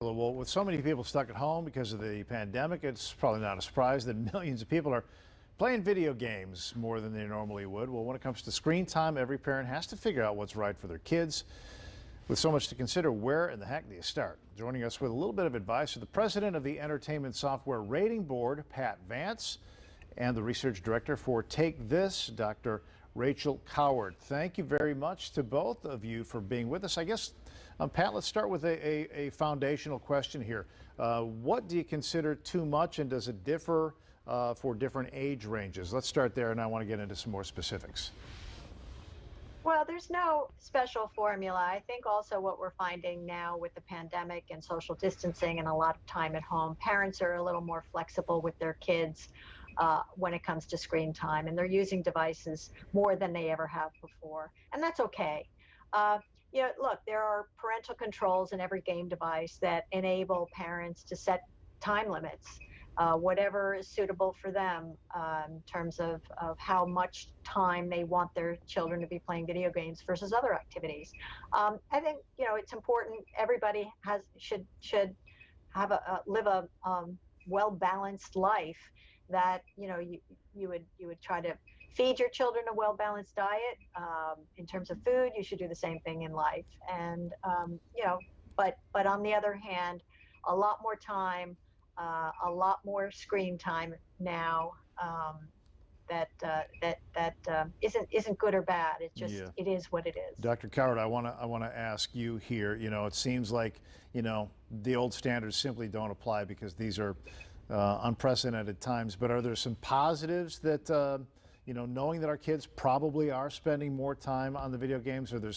Well, with so many people stuck at home because of the pandemic, it's probably not a surprise that millions of people are playing video games more than they normally would. Well, when it comes to screen time, every parent has to figure out what's right for their kids. With so much to consider, where in the heck do you start? Joining us with a little bit of advice are the president of the Entertainment Software Rating Board, Pat Vance, and the research director for Take This, Dr. Rachel Coward. Thank you very much to both of you for being with us. I guess, Pat, let's start with a foundational question here. What do you consider too much, and does it differ for different age ranges? Let's start there, and I want to get into some more specifics. Well, there's no special formula. I think also what we're finding now with the pandemic and social distancing and a lot of time at home, parents are a little more flexible with their kids when it comes to screen time, and they're using devices more than they ever have before, and that's okay. Look, there are parental controls in every game device that enable parents to set time limits, whatever is suitable for them in terms of how much time they want their children to be playing video games versus other activities. I think it's important. Everybody should have live a well-balanced life. That you would try to feed your children a well-balanced diet. In terms of food, you should do the same thing in life. And but on the other hand, a lot more time, a lot more screen time now. That isn't good or bad. It's just It is what it is. Dr. Coward, I want to ask you here. It seems like the old standards simply don't apply because these are unprecedented times. But are there some positives that knowing that our kids probably are spending more time on the video games? Are there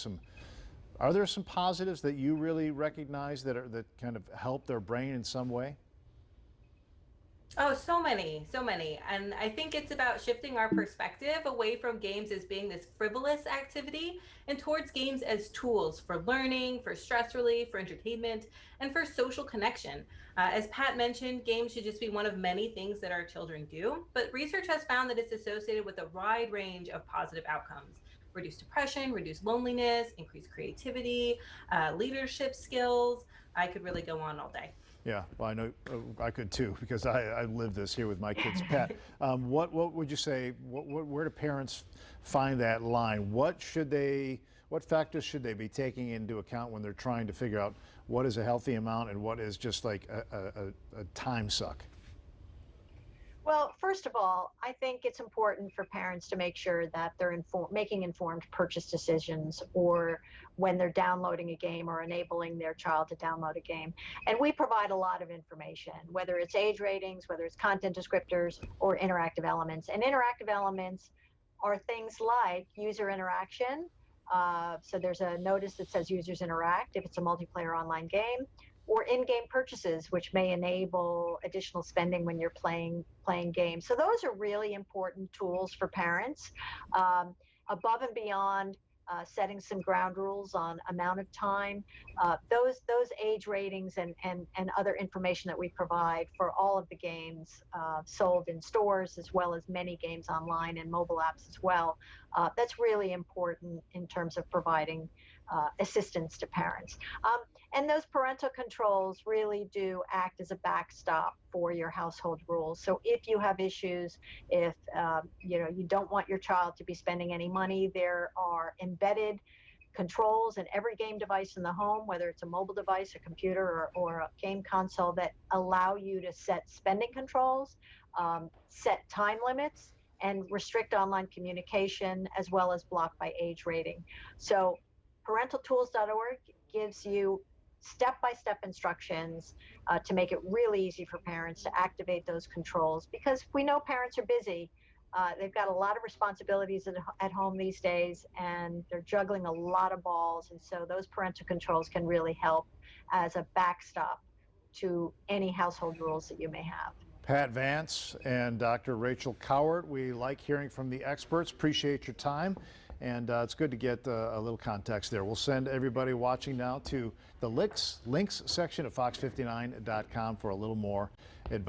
some positives that you really recognize that kind of help their brain in some way? Oh, so many. And I think it's about shifting our perspective away from games as being this frivolous activity and towards games as tools for learning, for stress relief, for entertainment, and for social connection. As Pat mentioned, games should just be one of many things that our children do, but research has found that it's associated with a wide range of positive outcomes. Reduce depression, reduce loneliness, increase creativity, leadership skills. I could really go on all day. Yeah, well, I know I could too, because I live this here with my kids. Pat, what would you say? Where do parents find that line? What factors should they be taking into account when they're trying to figure out what is a healthy amount and what is just like a time suck? Well, first of all, I think it's important for parents to make sure that they're making informed purchase decisions, or when they're downloading a game or enabling their child to download a game. And we provide a lot of information, whether it's age ratings, whether it's content descriptors, or interactive elements. And interactive elements are things like user interaction. So there's a notice that says users interact if it's a multiplayer online game, or in-game purchases, which may enable additional spending when you're playing games. So those are really important tools for parents. Above and beyond setting some ground rules on amount of time, those age ratings and other information that we provide for all of the games sold in stores, as well as many games online and mobile apps as well. That's really important in terms of providing assistance to parents. And those parental controls really do act as a backstop for your household rules. So if you have issues, if you don't want your child to be spending any money, there are embedded controls in every game device in the home, whether it's a mobile device, a computer, or a game console, that allow you to set spending controls, set time limits, and restrict online communication, as well as block by age rating. So parentaltools.org gives you step-by-step instructions to make it really easy for parents to activate those controls, because we know parents are busy. They've got a lot of responsibilities at home these days, and they're juggling a lot of balls, and so those parental controls can really help as a backstop to any household rules that you may have. Pat Vance and Dr. Rachel Coward, we like hearing from the experts. Appreciate your time. And it's good to get a little context there. We'll send everybody watching now to the links section of fox59.com for a little more advice.